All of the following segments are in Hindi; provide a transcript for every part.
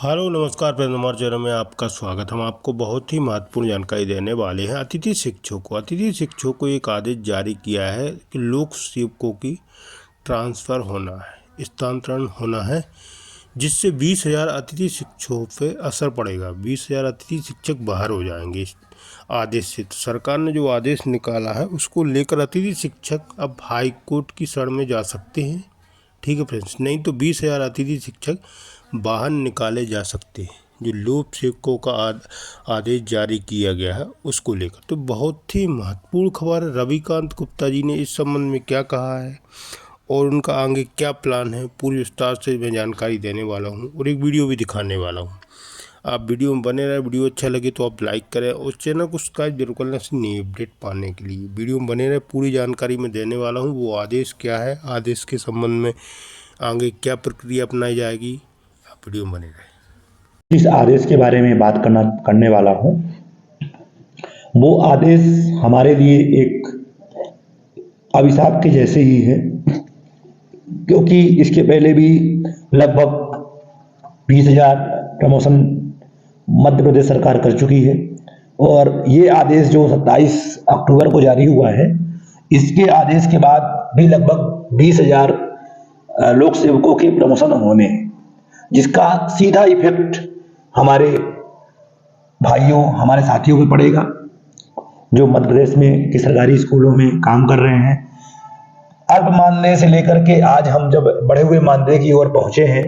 हेलो नमस्कार प्रेम चैनल में आपका स्वागत। हम आपको बहुत ही महत्वपूर्ण जानकारी देने वाले हैं। अतिथि शिक्षकों को एक आदेश जारी किया है कि लोक सेवकों की ट्रांसफ़र होना है, स्थानांतरण होना है, जिससे 20,000 अतिथि शिक्षकों पे असर पड़ेगा। 20,000 अतिथि शिक्षक बाहर हो जाएंगे इस आदेश से। तो सरकार ने जो आदेश निकाला है उसको लेकर अतिथि शिक्षक अब हाई कोर्ट की शरण में जा सकते हैं। ठीक है फ्रेंड्स, नहीं तो 20,000 अतिथि शिक्षक बाहर निकाले जा सकते हैं। जो लोक सेवकों का आदेश जारी किया गया है उसको लेकर तो बहुत ही महत्वपूर्ण खबर है। रविकांत गुप्ता जी ने इस संबंध में क्या कहा है और उनका आगे क्या प्लान है, पूरी विस्तार से मैं जानकारी देने वाला हूं और एक वीडियो भी दिखाने वाला हूं। आप वीडियो में बने रहे। वीडियो अच्छा लगे तो आप लाइक करें और चैनल को सब्सक्राइब जरूर करना से नई अपडेट पाने के लिए। वीडियो में बने रहे, पूरी जानकारी मैं देने वाला हूँ। वो आदेश क्या है, आदेश के संबंध में आगे क्या प्रक्रिया अपनाई जाएगी, आप वीडियो में बने रहे। इस आदेश के बारे में बात करने वाला हूँ। वो आदेश हमारे लिए एक अभिशाप के जैसे ही है, क्योंकि इसके पहले भी लगभग 20,000 प्रमोशन मध्य प्रदेश सरकार कर चुकी है और ये आदेश जो 27 अक्टूबर को जारी हुआ है, इसके आदेश के बाद भी लगभग 20,000 लोक सेवकों के प्रमोशन होने हैं, जिसका सीधा इफेक्ट हमारे भाइयों, हमारे साथियों पे पड़ेगा जो मध्य प्रदेश में के सरकारी स्कूलों में काम कर रहे हैं। अल्प मानदेय से लेकर के आज हम जब बढ़े हुए मानदेय की ओर पहुंचे हैं,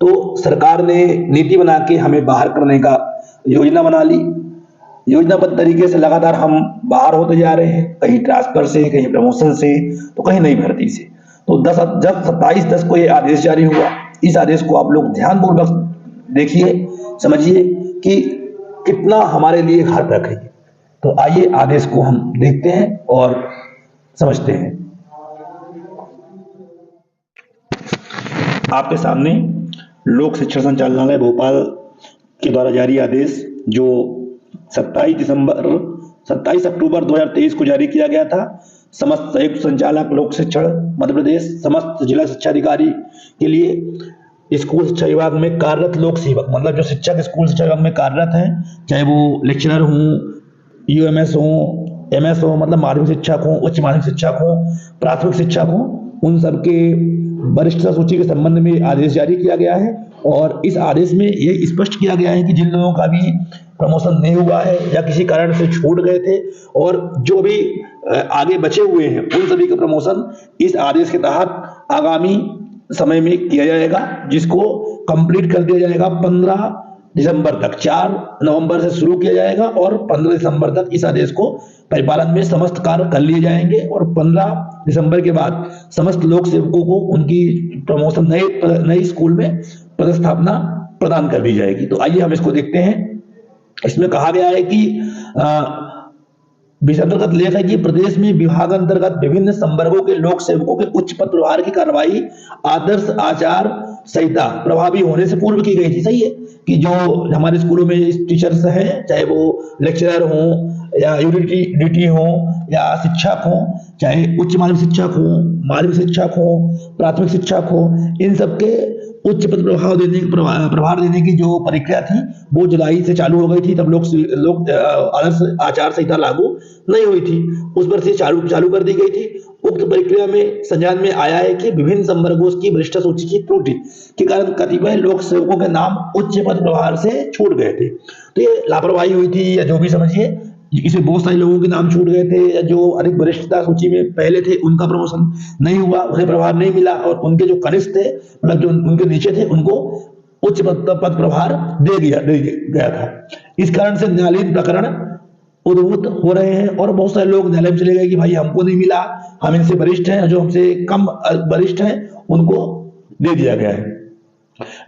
तो सरकार ने नीति बना के हमें बाहर करने का योजना बना ली। योजनाबद्ध तरीके से लगातार हम बाहर होते जा रहे हैं, कहीं ट्रांसफर से, कहीं प्रमोशन से, तो कहीं नई भर्ती से। तो जब 27/10 को ये आदेश जारी हुआ, इस आदेश को आप लोग ध्यानपूर्वक देखिए, समझिए कि कितना हमारे लिए घातक है। तो आइए आदेश को हम देखते हैं और समझते हैं। आपके सामने लोक शिक्षण संचालनालय भोपाल के द्वारा जारी आदेश, जो 27 अक्टूबर 2023 को जारी किया गया था। समस्त संयुक्त संचालक लोक शिक्षण मध्य प्रदेश, समस्त जिला शिक्षा अधिकारी के लिए स्कूल शिक्षा विभाग में कार्यरत लोक सेवक, मतलब जो शिक्षक स्कूल शिक्षा विभाग में कार्यरत हैं, चाहे वो लेक्चरर हों, यूएमएस हों, एमएस हो, मतलब माध्यमिक शिक्षक हों, उच्च माध्यमिक शिक्षक हों, प्राथमिक शिक्षक हों, उन सबके वरिष्ठता सूची के संबंध में आदेश जारी किया गया है। और इस आदेश में ये स्पष्ट किया गया है कि जिन लोगों का भी प्रमोशन नहीं हुआ है या किसी कारण से छूट गए थे और जो भी आगे बचे हुए हैं, उन सभी का प्रमोशन इस आदेश के तहत आगामी समय में किया जाएगा, जिसको कंप्लीट कर दिया जाएगा 15 दिसंबर तक। 4 नवंबर से शुरू किया जाएगा और 15 दिसंबर तक इस आदेश को परिपालन में समस्त कार्य कर लिए जाएंगे और 15 दिसंबर के बाद समस्त लोक सेवकों को उनकी प्रमोशन नए स्कूल में पदस्थापना प्रदान कर दी जाएगी। तो आइए हम इसको देखते हैं। इसमें कहा गया है कि विषय अंतर्गत लेख है कि प्रदेश में विभाग अंतर्गत विभिन्न संवर्गों के लोक सेवकों के उच्च पद प्रभार की कार्रवाई आदर्श आचार संहिता प्रभावी होने से पूर्व की गई थी। सही है कि जो हमारे स्कूलों में टीचर्स हैं, चाहे वो लेक्चरर हों या यूडीटी हों या शिक्षक हों, चाहे उच्च माध्यमिक शिक्षक हों, माध्यमिक शिक्षक हों, प्राथमिक शिक्षक हों, इन सबके उच्च पद प्रभार देने की जो प्रक्रिया थी वो जुलाई से चालू हो गई थी। तब लोक आदर्श आचार संहिता लागू नहीं हुई थी, उस पर से चालू कर दी गई थी। उक्त प्रक्रिया में संज्ञान में आया है कि विभिन्न संवर्गों की वरिष्ठ सूची की त्रुटि के कारण कतिपय लोक सेवकों के नाम उच्च पद प्रभार से छूट गए थे। तो ये लापरवाही हुई थी या जो भी समझिए, इसमें बहुत सारे लोगों के नाम छूट गए थे या जो अधिक वरिष्ठता सूची में पहले थे, उनका प्रमोशन नहीं हुआ, उन्हें प्रभार नहीं मिला और उनके जो कनिष्ठ थे, मतलब जो उनके नीचे थे, उनको उच्च पद प्रभार दे गया था। इस कारण से न्यायालयीन प्रकरण उद्भूत हो रहे हैं और बहुत सारे लोग न्यायालय में चले गए कि भाई हमको नहीं मिला, हम इनसे वरिष्ठ हैं, जो हमसे कम वरिष्ठ हैं उनको दे दिया गया है।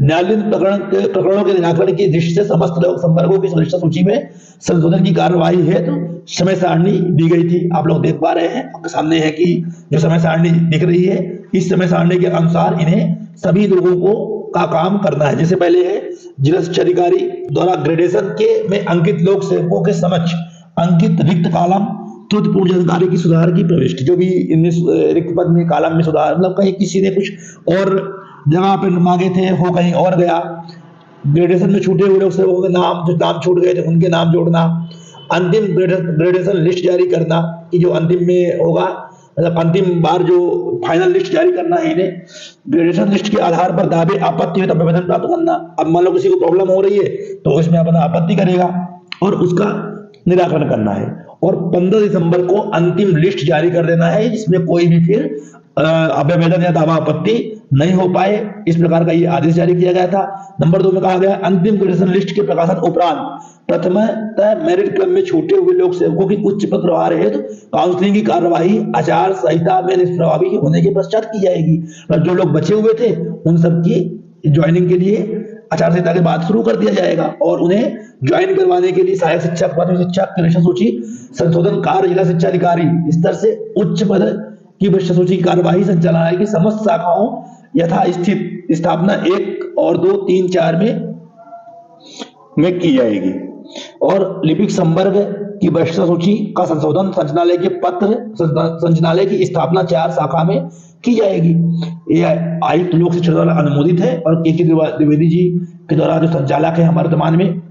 न्यायालयीन प्रकरणों के निराकरण की दृष्टि से समस्त लोक संवर्गों की वरिष्ठ सूची में संशोधन की कार्रवाई है तो समय सारणी दी गई थी। आप लोग देख पा रहे हैं, आपके सामने है कि जो समय सारणी दिख रही है, इस समय सारणी के अनुसार इन्हें सभी लोगों को का काम करना है। जैसे पहले है जिला शिक्षा अधिकारी द्वारा ग्रेडेशन के में अंकित लोक सेवकों के समक्ष अंकित रिक्त कॉलम त्रुटिपूर्ण जानकारी की सुधार की प्रविष्टि, जो भी इनमें रिक्त पद में कॉलम में सुधार, मतलब कहीं किसी ने कुछ और जगह पे मांगे थे वो कहीं और गया, ग्रेडेशन में छूटे हुए लोग सेवकों के नाम, जो नाम छूट गए थे उनके नाम जोड़ना, अंतिम ग्रेडेशन लिस्ट जारी करना कि जो अंतिम में होगा, मतलब अंतिम बार जो फाइनल लिस्ट जारी करना है इन्हें, ग्रेडेशन लिस्ट के आधार पर दावे आपत्ति हो तो आवेदन प्राप्त करना। अब मान लो किसी को प्रॉब्लम हो रही है तो इसमें अपना आपत्ति करेगा और उसका निराकरण करना है। और 15 दिसंबर को अंतिम लिस्ट जारी कर देना है जिसमें कोई भी फिर आवेदन या दावा आपत्ति नहीं हो पाए। इस प्रकार का ये आदेश जारी किया गया था। नंबर 2 में कहा गया अंतिम ग्रेडेशन लिस्ट के प्रकाशन उपरांत प्रथमतः मेरिट क्रम में छूटे हुए लोक सेवकों की उच्च पद प्रभार हेतु काउंसलिंग की कार्यवाही आचार संहिता में निष्प्रभावी होने के पश्चात की जाएगी। जो लोग बचे हुए थे उन सबकी ज्वाइनिंग के लिए आचार संहिता के बाद शुरू कर दिया जाएगा और उन्हें ज्वाइन करवाने के लिए सहायक शिक्षक, प्राथमिक शिक्षक, क्रिया सूची संशोधन कार्य जिला शिक्षा अधिकारी स्तर से उच्च पद की वरिष्ठ सूची की कार्यवाही संचालनालय की समस्त शाखाओं यथा स्थित स्थापना 1 और 2, 3, 4 में की जाएगी। और लिपिक संवर्ग की वरिष्ठ सूची का संशोधन संचालनालय के पत्र संचालनालय की स्थापना 4 शाखा में की जाएगी। यह आयुक्त लोक शिक्षण द्वारा अनुमोदित है और के द्विवेदी जी के द्वारा जो संचालक है हमारे वर्तमान में,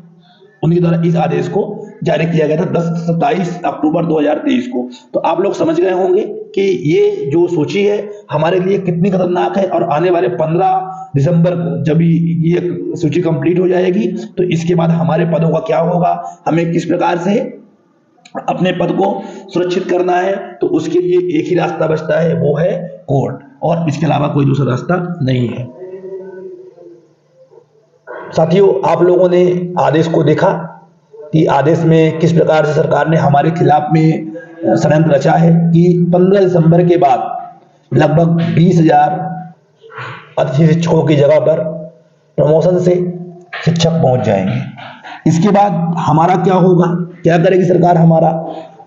उनके द्वारा इस आदेश को जारी किया गया था 27 अक्टूबर 2023 को। तो आप लोग समझ गए होंगे कि ये जो सूची है हमारे लिए कितनी खतरनाक है और आने वाले 15 दिसंबर को जब ये सूची कंप्लीट हो जाएगी तो इसके बाद हमारे पदों का क्या होगा, हमें किस प्रकार से अपने पद को सुरक्षित करना है, तो उसके लिए एक ही रास्ता बचता है, वो है कोर्ट, और इसके अलावा कोई दूसरा रास्ता नहीं है। साथियों, आप लोगों ने आदेश को देखा कि आदेश में किस प्रकार से सरकार ने हमारे खिलाफ में षड्यंत्र रचा है कि 15 दिसंबर के बाद लगभग 20,000 अतिथि शिक्षकों की जगह पर प्रमोशन से शिक्षक पहुंच जाएंगे। इसके बाद हमारा क्या होगा, क्या करेगी सरकार हमारा,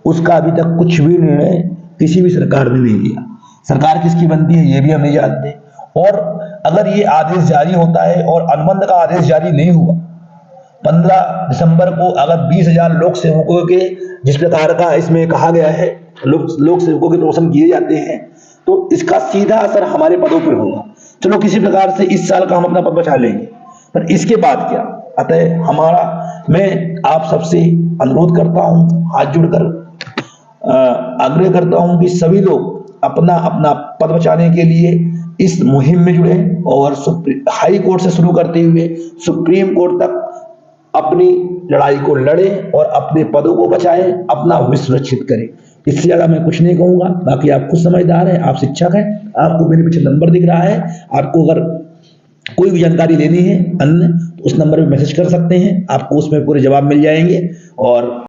उसका अभी तक कुछ भी निर्णय किसी भी सरकार ने नहीं लिया। सरकार किसकी बनती है ये भी हम नहीं जानते। और अगर ये आदेश जारी होता है और अनुबंध का आदेश जारी नहीं हुआ, 15 दिसंबर को अगर 20,000 लोक सेवकों के जिस प्रकार का इसमें कहा गया है लोक सेवकों के प्रमोशन किए जाते हैं, तो इसका सीधा असर हमारे पदों पर होगा। चलो किसी प्रकार से इस साल का हम अपना पद बचा लेंगे, पर इसके बाद क्या। अतः मैं आप सबसे अनुरोध करता हूं, हाथ जोड़कर आग्रह करता हूं कि सभी लोग अपना अपना पद बचाने के लिए इस मुहिम में जुड़े और हाई कोर्ट से शुरू करते हुए सुप्रीम कोर्ट तक अपनी लड़ाई को लड़ें और अपने पदों को बचाएं, अपना भविष्य सुरक्षित करें। इससे ज्यादा मैं कुछ नहीं कहूंगा। बाकी आप खुद समझदार हैं, आप शिक्षक हैं, आपको मेरे पीछे नंबर दिख रहा है। आपको अगर कोई भी जानकारी लेनी है अन्य, तो उस नंबर पे मैसेज कर सकते हैं, आपको उसमें पूरे जवाब मिल जाएंगे। और